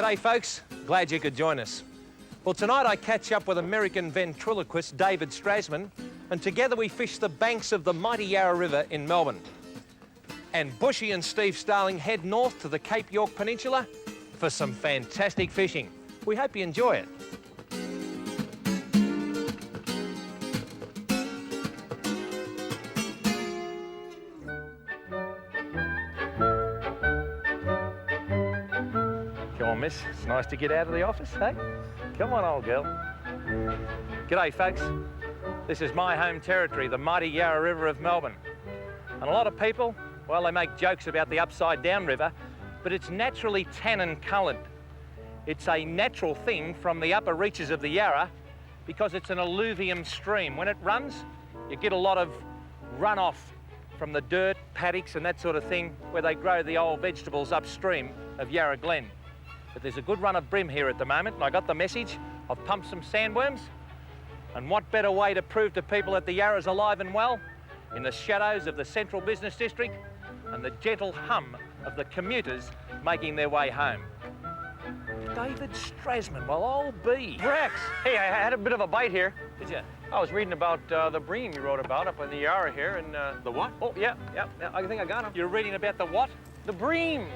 G'day folks, glad you could join us. Well, tonight I catch up with American ventriloquist David Strassman, and together we fish the banks of the mighty Yarra River in Melbourne. And Bushy and Steve Starling head north to the Cape York Peninsula for some fantastic fishing. We hope you enjoy it. Come on, miss. It's nice to get out of the office, hey? Come on, old girl. G'day, folks. This is my home territory, the mighty Yarra River of Melbourne. And a lot of people, well, they make jokes about the upside-down river, but it's naturally tannin-coloured. It's a natural thing from the upper reaches of the Yarra because it's an alluvium stream. When it runs, you get a lot of runoff from the dirt, paddocks and that sort of thing where they grow the old vegetables upstream of Yarra Glen. But there's a good run of bream here at the moment, and I got the message. I've pumped some sandworms, and what better way to prove to people that the Yarra's alive and well in the shadows of the central business district and the gentle hum of the commuters making their way home. David Strassman, well, I'll be. Rex, hey, I had a bit of a bite here. Did you? I was reading about the bream you wrote about up in the Yarra here, and The what? oh yeah, I think I got him. You're reading about the what? The bream.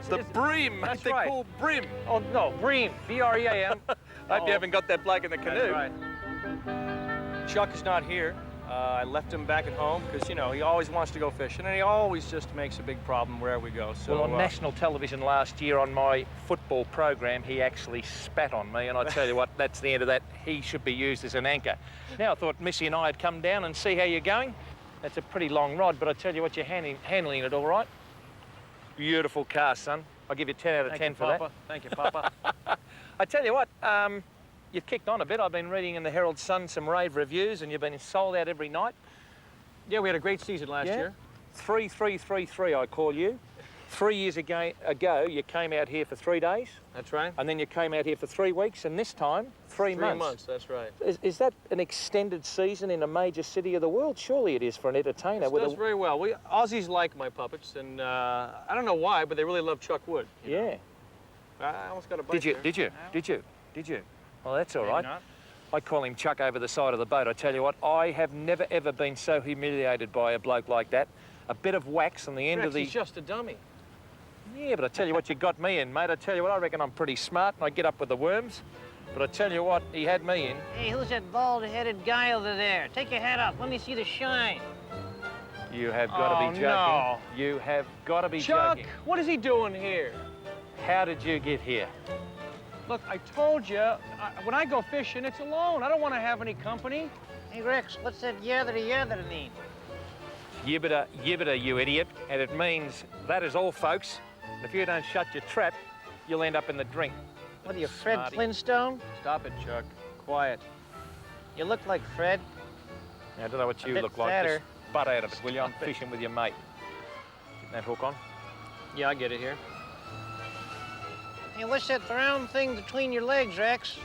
The bream, That's they right. call bream. Oh no, bream. B-R-E-A-M. Hope you haven't got that bloke in the canoe. That's right. Chuck is not here. I left him back at home because, you know, he always wants to go fishing, and he always just makes a big problem wherever we go. So, Well, on national television last year on my football program, he actually spat on me, and I tell you what, that's the end of that. He should be used as an anchor. Now, I thought Missy and I would come down and see how you're going. That's a pretty long rod, but I tell you what, you're handling it all right. Beautiful cast, son. I'll give you 10 out of 10 for Papa. Thank you, Papa. I tell you what, you've kicked on a bit. I've been reading in the Herald Sun some rave reviews, and you've been sold out every night. Yeah, we had a great season last year. 3-3-3-3, I call you. 3 years ago, you came out here for 3 days. That's right. And then you came out here for 3 weeks, and this time, 3 months. 3 months, that's right. Is that an extended season in a major city of the world? Surely it is for an entertainer. It does very well. Aussies like my puppets, and I don't know why, but they really love Chuck Wood. you know. I almost got a bite there. Did you? Well, that's all Maybe right. not. I call him Chuck over the side of the boat. I tell you what, I have never, ever been so humiliated by a bloke like that. A bit of wax on the end Rex, of the... he's just a dummy. Yeah, but I tell you what, you got me in, mate. I tell you what, I reckon I'm pretty smart and I get up with the worms. But I tell you what, he had me in. Hey, who's that bald-headed guy over there? Take your hat off. Let me see the shine. You have got to be joking. No. You have got to be Chuck, joking. what is he doing here? How did you get here? Look, I told you, when I go fishing, it's alone. I don't want to have any company. Hey, Rex, what's that yathera mean? Yibbida, yibbida, you idiot. And it means that is all, folks. And if you don't shut your trap, you'll end up in the drink. What are you, Fred Smarty. Flintstone? Stop it, Chuck. Quiet. You look like Fred. I don't know what you bit look like. fatter. Just butt out of it, will you? I'm fishing with your mate. Get that hook on. Yeah, I get it here. Hey, what's that brown thing between your legs, Rex?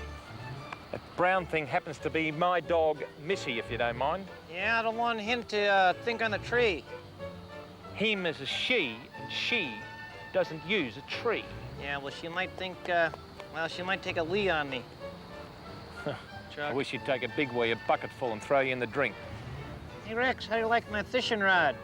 That brown thing happens to be my dog, Missy, if you don't mind. Yeah, I don't want him to think on the tree. Him is a she, and she doesn't use a tree. Yeah, well, she might think, well, she might take a lee on me. I Chuck. wish you'd take a big wee, a bucket full, and throw you in the drink. Hey, Rex, how do you like my fishing rod?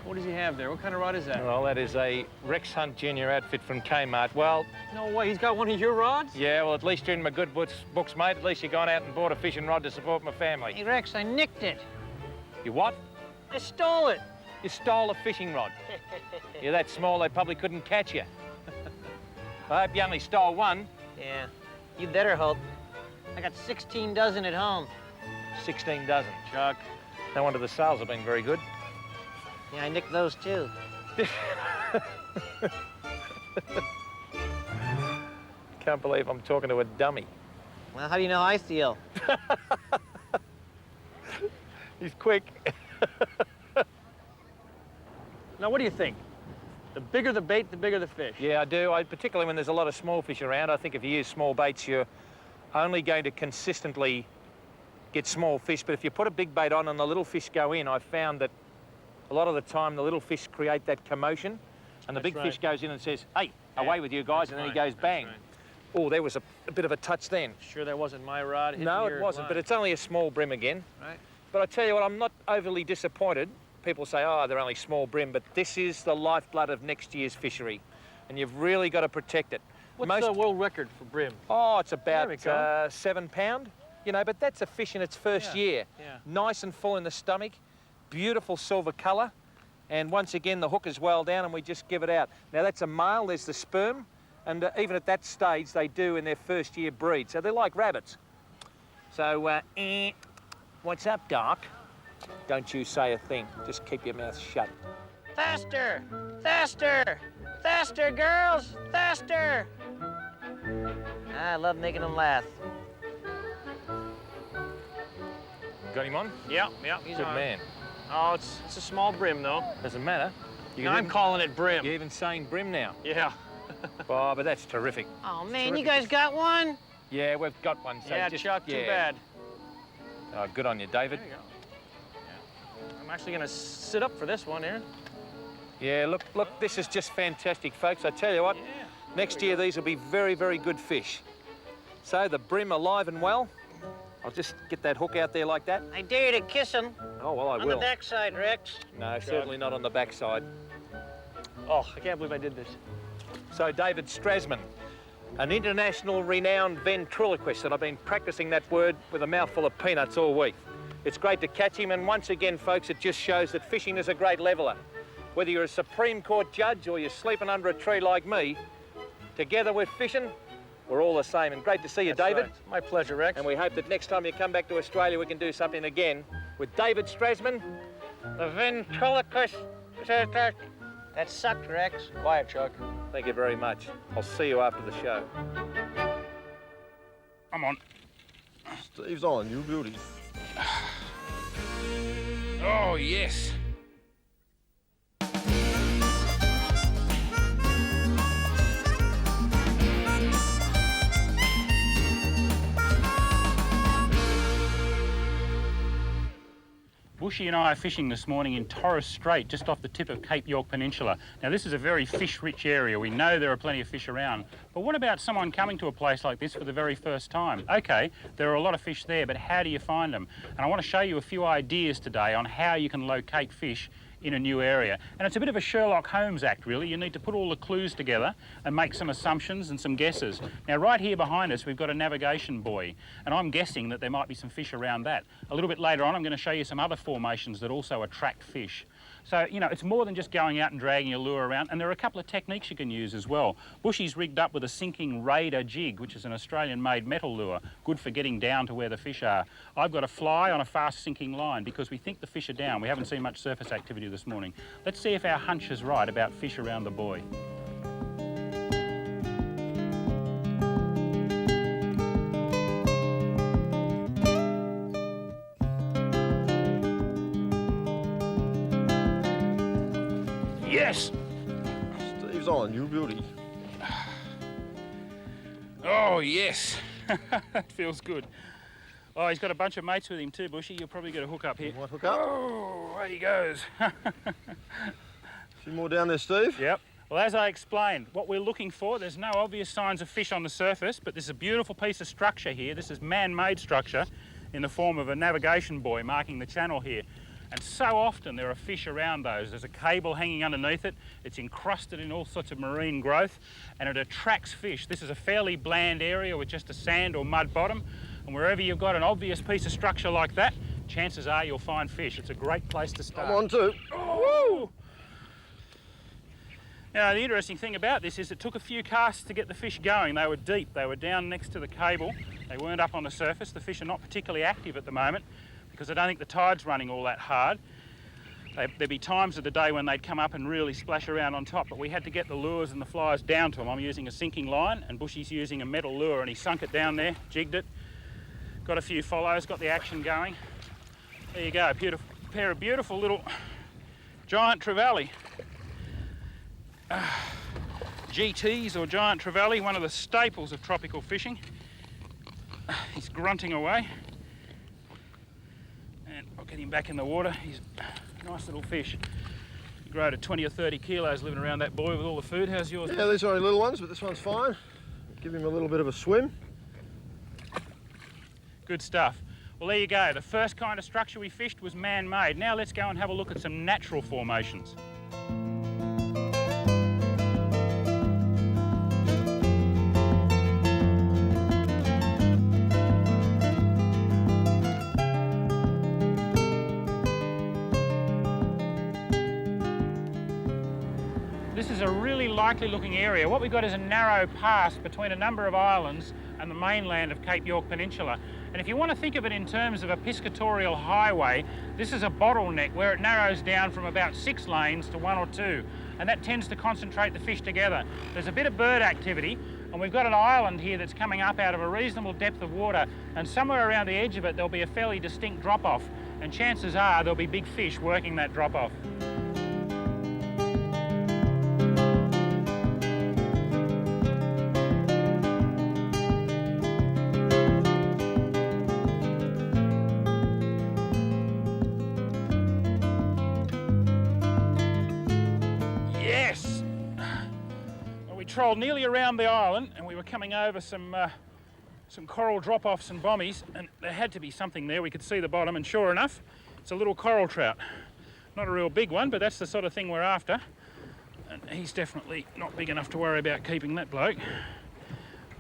What does he have there? What kind of rod is that? Well, that is a Rex Hunt Junior outfit from Kmart. Well, No way, he's got one of your rods? yeah, well, at least you're in my good books, mate. At least you gone out and bought a fishing rod to support my family. Hey, Rex, I nicked it. You what? I stole it. You stole a fishing rod. You're that small they probably couldn't catch you. I hope you only stole one. Yeah, you better hope. I got 16 dozen at home. 16 dozen. Chuck. No wonder the sales have been very good. Yeah, I nicked those too. Can't believe I'm talking to a dummy. Well, how do you know how I feel? He's quick. Now, what do you think? The bigger the bait, the bigger the fish. Yeah, I do. Particularly when there's a lot of small fish around. I think if you use small baits, you're only going to consistently get small fish. But if you put a big bait on and the little fish go in, I've found that a lot of the time the little fish create that commotion and the That's big fish goes in and says, hey, away with you guys, and then he goes bang. Right. Oh, there was a bit of a touch then. Sure that wasn't my rod hitting No, your it wasn't, line. but it's only a small brim again. Right. But I tell you what, I'm not overly disappointed. People say, oh, they're only small brim, but this is the lifeblood of next year's fishery, and you've really got to protect it. What's the world record for brim? Oh, it's about There we go. 7 pound, you know, but that's a fish in its first year. Yeah. Nice and full in the stomach, beautiful silver colour, and once again the hook is well down and we just give it out. Now that's a male, there's the sperm, and even at that stage they do in their first year breed, so they're like rabbits. So, what's up, Doc? Don't you say a thing, just keep your mouth shut. Faster! Faster! Faster, girls! Faster! I love making them laugh. Got him on? Yeah, he's Good on. man. Oh, it's a small brim though. Doesn't matter. I'm calling it brim. You're even saying brim now. Yeah. Oh, but that's terrific. Oh, man, you Terrific. guys got one? Yeah, we've got one. So Yeah, just, Chuck, too yeah. bad. Oh, good on you, David. There you go. Yeah. I'm actually gonna sit up for this one here. Yeah, look, this is just fantastic, folks. I tell you what, Yeah. next year these will be very, very good fish. So the brim alive and well. I'll just get that hook out there like that. I dare you to kiss him. Oh, well, I On will. the backside, Rex. No, certainly not on the backside. Oh, I can't believe I did this. So David Strassman, an international renowned ventriloquist, and I've been practicing that word with a mouthful of peanuts all week. It's great to catch him, and once again, folks, it just shows that fishing is a great leveller. Whether you're a Supreme Court judge or you're sleeping under a tree like me, together we're fishing, we're all the same. And great to see you, That's David. right. My pleasure, Rex. And we hope that next time you come back to Australia, we can do something again with David Strassman, the ventriloquist. That sucked, Rex. Quiet, Chuck. Thank you very much. I'll see you after the show. I'm on. Steve's on, you beauty. Oh, yes. Bushy and I are fishing this morning in Torres Strait, just off the tip of Cape York Peninsula. Now, this is a very fish-rich area. We know there are plenty of fish around. But what about someone coming to a place like this for the very first time? Okay, there are a lot of fish there, but how do you find them? And I want to show you a few ideas today on how you can locate fish in a new area. And it's a bit of a Sherlock Holmes act, really. You need to put all the clues together and make some assumptions and some guesses. Now, right here behind us, we've got a navigation buoy, and I'm guessing that there might be some fish around that. A little bit later on, I'm going to show you some other formations that also attract fish. So, you know, it's more than just going out and dragging your lure around, and there are a couple of techniques you can use as well. Bushy's rigged up with a sinking raider jig, which is an Australian-made metal lure, good for getting down to where the fish are. I've got a fly on a fast sinking line because we think the fish are down. We haven't seen much surface activity this morning. Let's see if our hunch is right about fish around the buoy. Yes! Steve's on, you beauty. Oh, yes. That feels good. Oh, he's got a bunch of mates with him too, Bushy. You'll probably get a hook up here. What, hook up? Oh, there he goes. A few more down there, Steve. Yep. Well, as I explained, what we're looking for, there's no obvious signs of fish on the surface, but there's a beautiful piece of structure here. This is man-made structure in the form of a navigation buoy marking the channel here. And so often there are fish around those. There's a cable hanging underneath it. It's encrusted in all sorts of marine growth, and it attracts fish. This is a fairly bland area with just a sand or mud bottom, and wherever you've got an obvious piece of structure like that, chances are you'll find fish. It's a great place to start. I'm on too. Oh, woo! Now, the interesting thing about this is it took a few casts to get the fish going. They were deep. They were down next to the cable. They weren't up on the surface. The fish are not particularly active at the moment because I don't think the tide's running all that hard. There'd be times of the day when they'd come up and really splash around on top, but we had to get the lures and the flies down to them. I'm using a sinking line, and Bushy's using a metal lure, and he sunk it down there, jigged it, got a few follows, got the action going. There you go, beautiful pair of beautiful little Giant Trevally. GTs or Giant Trevally, one of the staples of tropical fishing. He's grunting away. And I'll get him back in the water. He's a nice little fish. grow to 20 or 30 kilos living around that boy with all the food. How's yours? Yeah, these are only little ones, but this one's fine. Give him a little bit of a swim. Good stuff. Well, there you go. The first kind of structure we fished was man-made. Now let's go and have a look at some natural formations. This is a really likely looking area. What we've got is a narrow pass between a number of islands and the mainland of Cape York Peninsula. And if you want to think of it in terms of a piscatorial highway, this is a bottleneck where it narrows down from about 6 lanes to 1 or 2. And that tends to concentrate the fish together. There's a bit of bird activity, and we've got an island here that's coming up out of a reasonable depth of water, and somewhere around the edge of it there'll be a fairly distinct drop-off, and chances are there'll be big fish working that drop-off. Trolled nearly around the island, and we were coming over some coral drop-offs and bommies, and there had to be something there. We could see the bottom, and sure enough, it's a little coral trout. Not a real big one, but that's the sort of thing we're after. And he's definitely not big enough to worry about keeping that bloke.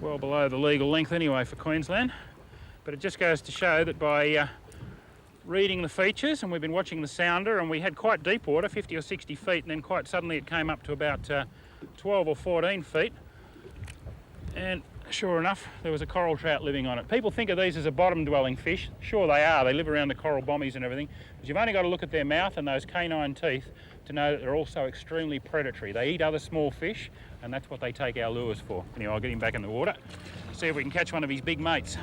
Well below the legal length anyway for Queensland. But it just goes to show that by reading the features, and we've been watching the sounder, and we had quite deep water, 50 or 60 feet, and then quite suddenly it came up to about 12 or 14 feet, and sure enough there was a coral trout living on it. People think of these as a bottom dwelling fish. Sure they are, they live around the coral bommies and everything, but you've only got to look at their mouth and those canine teeth to know that they're also extremely predatory. They eat other small fish, and that's what they take our lures for. Anyway, I'll get him back in the water, see if we can catch one of his big mates.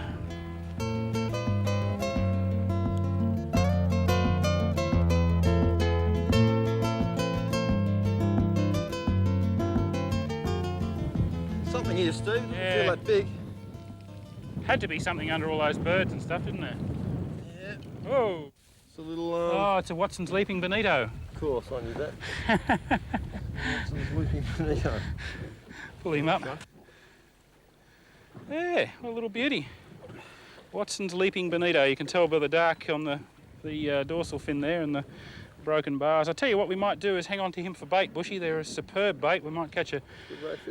Something here, Steve. Yeah. Feel that big. Had to be something under all those birds and stuff, didn't there? Yeah. Whoa. It's a little. Oh, it's a Watson's Leaping Bonito. Of course, I knew that. Watson's Leaping Bonito. Pull him up. Yeah, what a little beauty. Watson's Leaping Bonito. You can tell by the dark on the dorsal fin there and the broken bars. I'll tell you what we might do is hang on to him for bait, Bushy. They're a superb bait. We might catch a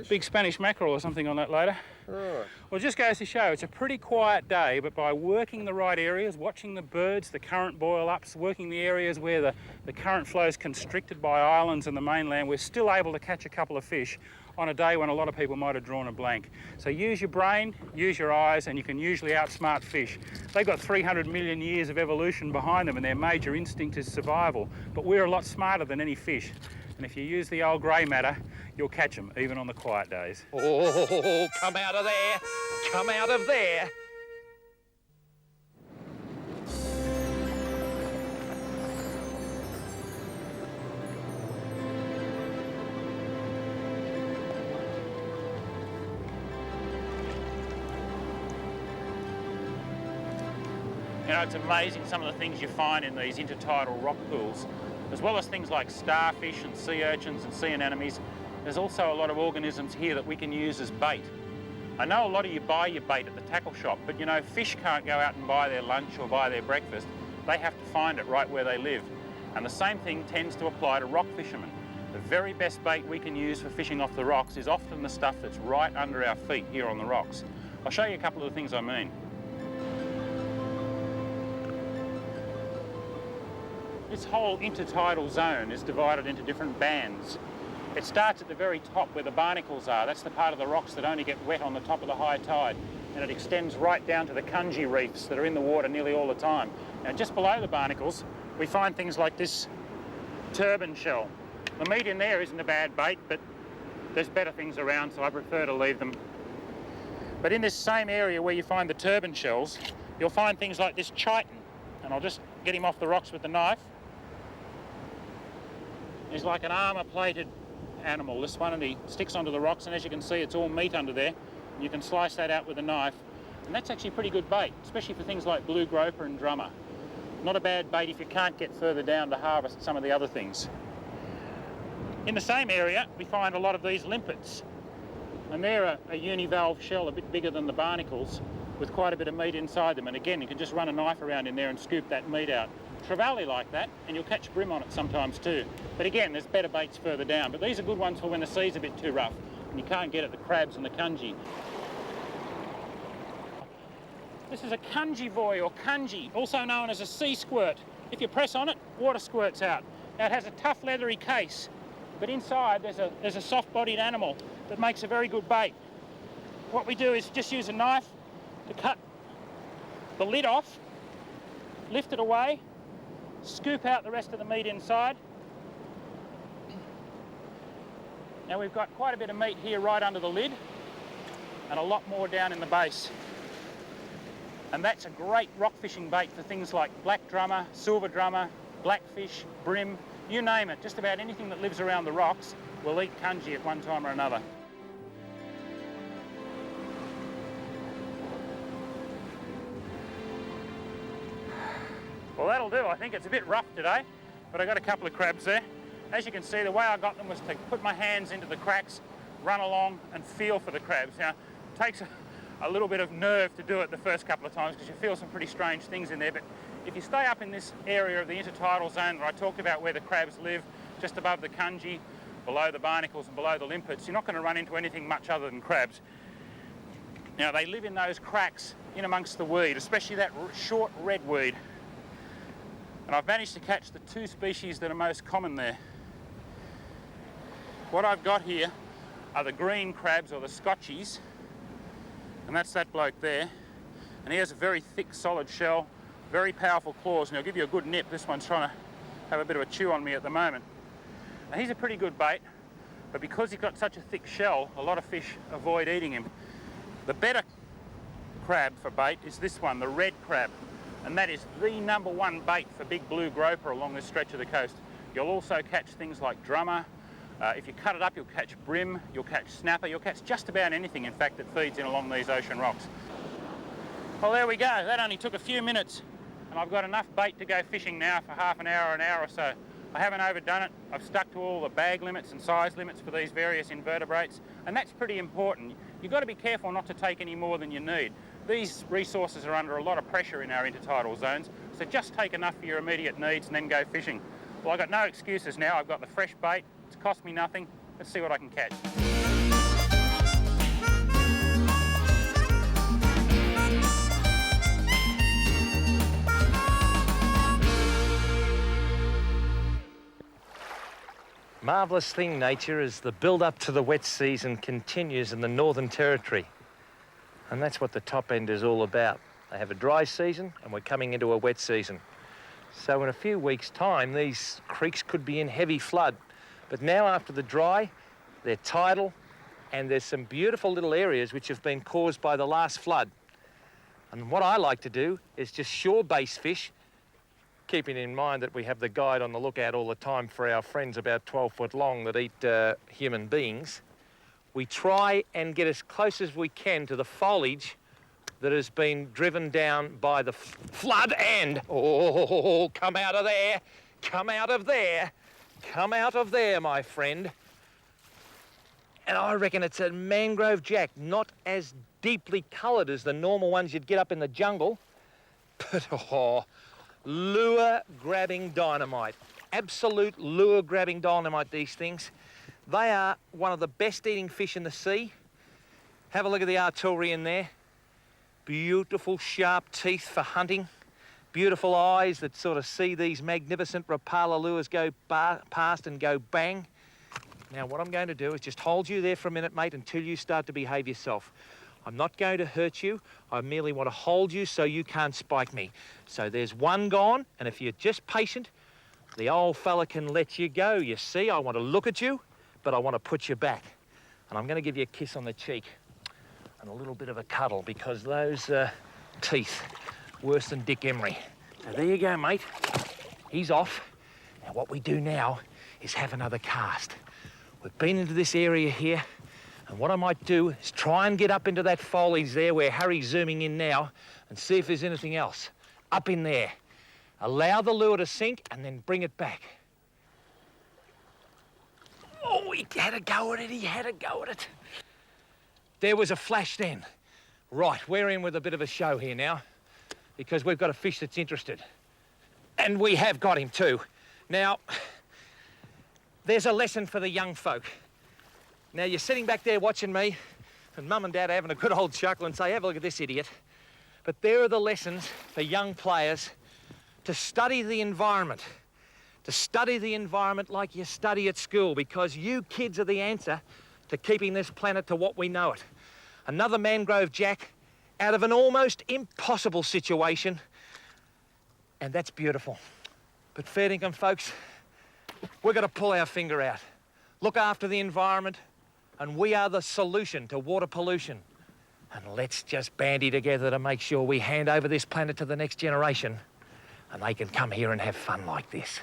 big Spanish mackerel or something on that later. Right. Well, it just goes to show it's a pretty quiet day, but by working the right areas, watching the birds, the current boil-ups, working the areas where the current flow is constricted by islands and the mainland, we're still able to catch a couple of fish on a day when a lot of people might have drawn a blank. So use your brain, use your eyes, and you can usually outsmart fish. They've got 300 million years of evolution behind them, and their major instinct is survival. But we're a lot smarter than any fish. And if you use the old grey matter, you'll catch them, even on the quiet days. Oh, come out of there! Come out of there! You know, it's amazing some of the things you find in these intertidal rock pools. As well as things like starfish and sea urchins and sea anemones, there's also a lot of organisms here that we can use as bait. I know a lot of you buy your bait at the tackle shop, but you know, fish can't go out and buy their lunch or buy their breakfast. They have to find it right where they live. And the same thing tends to apply to rock fishermen. The very best bait we can use for fishing off the rocks is often the stuff that's right under our feet here on the rocks. I'll show you a couple of the things I mean. This whole intertidal zone is divided into different bands. It starts at the very top where the barnacles are. That's the part of the rocks that only get wet on the top of the high tide. And it extends right down to the kunji reefs that are in the water nearly all the time. Now, just below the barnacles, we find things like this turban shell. The meat in there isn't a bad bait, but there's better things around, so I prefer to leave them. But in this same area where you find the turban shells, you'll find things like this chitin. And I'll just get him off the rocks with the knife. He's like an armour-plated animal, this one, and he sticks onto the rocks, and as you can see, it's all meat under there. You can slice that out with a knife, and that's actually pretty good bait, especially for things like blue groper and drummer. Not a bad bait if you can't get further down to harvest some of the other things. In the same area, we find a lot of these limpets. And they're a univalve shell, a bit bigger than the barnacles, with quite a bit of meat inside them. And again, you can just run a knife around in there and scoop that meat out. Trevally like that, and you'll catch brim on it sometimes too. But again, there's better baits further down. But these are good ones for when the sea's a bit too rough and you can't get at the crabs and the kunji. This is a kunjivoy or kunji, also known as a sea squirt. If you press on it, water squirts out. Now it has a tough leathery case, but inside there's a soft-bodied animal that makes a very good bait. What we do is just use a knife to cut the lid off, lift it away, scoop out the rest of the meat inside. Now we've got quite a bit of meat here right under the lid and a lot more down in the base. And that's a great rock fishing bait for things like black drummer, silver drummer, blackfish, brim, you name it. Just about anything that lives around the rocks will eat kunji at one time or another. Well, that'll do. I think it's a bit rough today, but I got a couple of crabs there. As you can see, the way I got them was to put my hands into the cracks, run along and feel for the crabs. Now, it takes a little bit of nerve to do it the first couple of times because you feel some pretty strange things in there, but if you stay up in this area of the intertidal zone where I talked about where the crabs live, just above the kunji, below the barnacles and below the limpets, you're not going to run into anything much other than crabs. Now, they live in those cracks in amongst the weed, especially that short red weed. And I've managed to catch the two species that are most common there. What I've got here are the green crabs, or the scotchies, and that's that bloke there. And he has a very thick, solid shell, very powerful claws, and he'll give you a good nip. This one's trying to have a bit of a chew on me at the moment. Now, he's a pretty good bait, but because he's got such a thick shell, a lot of fish avoid eating him. The better crab for bait is this one, the red crab. And that is the #1 bait for big blue groper along this stretch of the coast. You'll also catch things like drummer. If you cut it up, you'll catch brim, you'll catch snapper, you'll catch just about anything, in fact, that feeds in along these ocean rocks. Well, there we go. That only took a few minutes, and I've got enough bait to go fishing now for half an hour or so. I haven't overdone it. I've stuck to all the bag limits and size limits for these various invertebrates, and that's pretty important. You've got to be careful not to take any more than you need. These resources are under a lot of pressure in our intertidal zones, so just take enough for your immediate needs and then go fishing. Well, I've got no excuses now. I've got the fresh bait. It's cost me nothing. Let's see what I can catch. Marvellous thing, nature, as the build-up to the wet season continues in the Northern Territory. And that's what the top end is all about. They have a dry season and we're coming into a wet season. So in a few weeks' time, these creeks could be in heavy flood. But now after the dry, they're tidal, and there's some beautiful little areas which have been caused by the last flood. And what I like to do is just shore-based fish, keeping in mind that we have the guide on the lookout all the time for our friends about 12 foot long that eat human beings. We try and get as close as we can to the foliage that has been driven down by the flood and, oh, come out of there, come out of there, come out of there, my friend. And I reckon it's a Mangrove Jack, not as deeply coloured as the normal ones you'd get up in the jungle, but lure-grabbing dynamite. Absolute lure-grabbing dynamite, these things. They are one of the best eating fish in the sea. Have a look at the artillery in there. Beautiful sharp teeth for hunting. Beautiful eyes that sort of see these magnificent Rapala lures go past and go bang. Now what I'm going to do is just hold you there for a minute, mate, until you start to behave yourself. I'm not going to hurt you. I merely want to hold you so you can't spike me. So there's one gone, and if you're just patient, the old fella can let you go. You see, I want to look at you, but I want to put you back. And I'm going to give you a kiss on the cheek and a little bit of a cuddle, because those teeth, worse than Dick Emery. So there you go, mate. He's off. Now what we do now is have another cast. We've been into this area here, and what I might do is try and get up into that foliage there where Harry's zooming in now and see if there's anything else up in there. Allow the lure to sink and then bring it back. Oh, he had a go at it, he had a go at it. There was a flash then. Right, we're in with a bit of a show here now because we've got a fish that's interested. And we have got him too. Now, there's a lesson for the young folk. Now, you're sitting back there watching me and Mum and Dad are having a good old chuckle and say, have a look at this idiot. But there are the lessons for young players to study the environment. To study the environment like you study at school, because you kids are the answer to keeping this planet to what we know it. Another Mangrove Jack out of an almost impossible situation, and that's beautiful. But fair dinkum, folks, we've got to pull our finger out, look after the environment, and we are the solution to water pollution. And let's just bandy together to make sure we hand over this planet to the next generation and they can come here and have fun like this.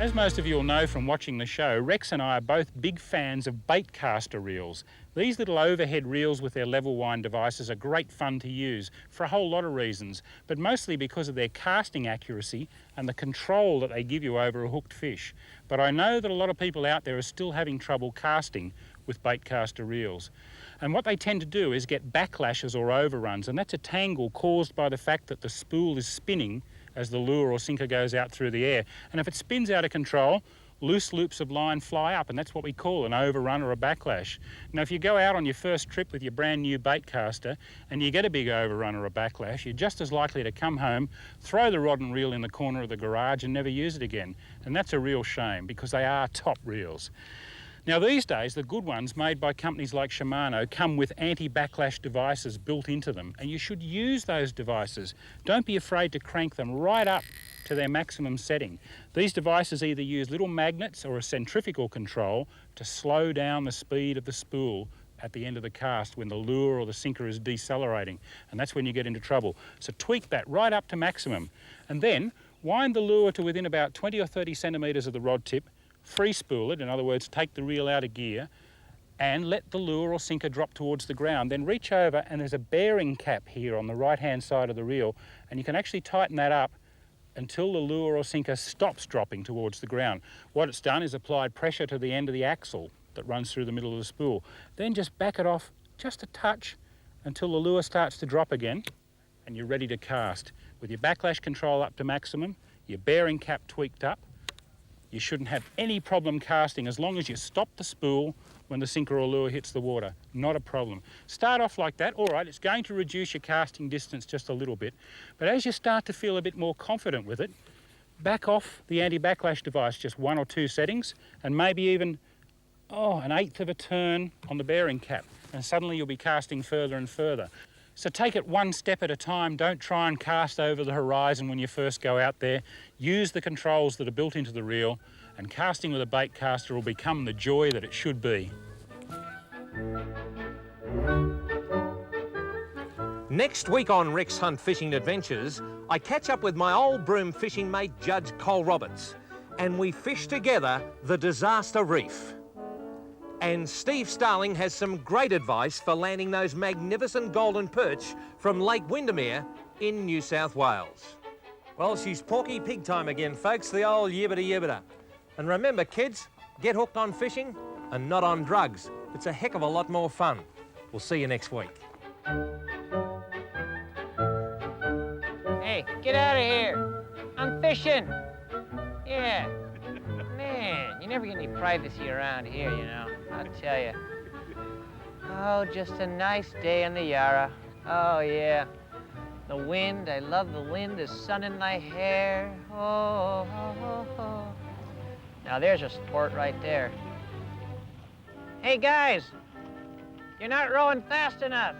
As most of you will know from watching the show, Rex and I are both big fans of bait caster reels. These little overhead reels with their level wind devices are great fun to use for a whole lot of reasons, but mostly because of their casting accuracy and the control that they give you over a hooked fish. But I know that a lot of people out there are still having trouble casting with bait caster reels. And what they tend to do is get backlashes or overruns, and that's a tangle caused by the fact that the spool is spinning as the lure or sinker goes out through the air. And if it spins out of control, loose loops of line fly up, and that's what we call an overrun or a backlash. Now, if you go out on your first trip with your brand new bait caster and you get a big overrun or a backlash, you're just as likely to come home, throw the rod and reel in the corner of the garage and never use it again. And that's a real shame, because they are top reels. Now, these days, the good ones made by companies like Shimano come with anti-backlash devices built into them, and you should use those devices. Don't be afraid to crank them right up to their maximum setting. These devices either use little magnets or a centrifugal control to slow down the speed of the spool at the end of the cast when the lure or the sinker is decelerating, and that's when you get into trouble. So tweak that right up to maximum, and then wind the lure to within about 20 or 30 centimetres of the rod tip, free spool it, in other words, take the reel out of gear, and let the lure or sinker drop towards the ground. Then reach over, and there's a bearing cap here on the right-hand side of the reel, and you can actually tighten that up until the lure or sinker stops dropping towards the ground. What it's done is applied pressure to the end of the axle that runs through the middle of the spool. Then just back it off just a touch until the lure starts to drop again, and you're ready to cast. With your backlash control up to maximum, your bearing cap tweaked up, you shouldn't have any problem casting as long as you stop the spool when the sinker or lure hits the water. Not a problem. Start off like that. All right, it's going to reduce your casting distance just a little bit, but as you start to feel a bit more confident with it, back off the anti-backlash device just 1 or 2 settings, and maybe even an 1/8 of a turn on the bearing cap, and suddenly you'll be casting further and further. So take it one step at a time. Don't try and cast over the horizon when you first go out there. Use the controls that are built into the reel, and casting with a bait caster will become the joy that it should be. Next week on Rex Hunt Fishing Adventures, I catch up with my old broom fishing mate, Judge Cole Roberts, and we fish together the Disaster Reef. And Steve Starling has some great advice for landing those magnificent golden perch from Lake Windermere in New South Wales. Well, she's Porky Pig time again, folks, the old yibbida yibbida. And remember, kids, get hooked on fishing and not on drugs. It's a heck of a lot more fun. We'll see you next week. Hey, get out of here. I'm fishing. Yeah. Man, you never get any privacy around here, you know. I'll tell you. Oh, just a nice day in the Yarra. Oh, yeah. The wind, I love the wind, the sun in my hair. Oh, oh, oh, oh. Now there's a sport right there. Hey, guys, you're not rowing fast enough.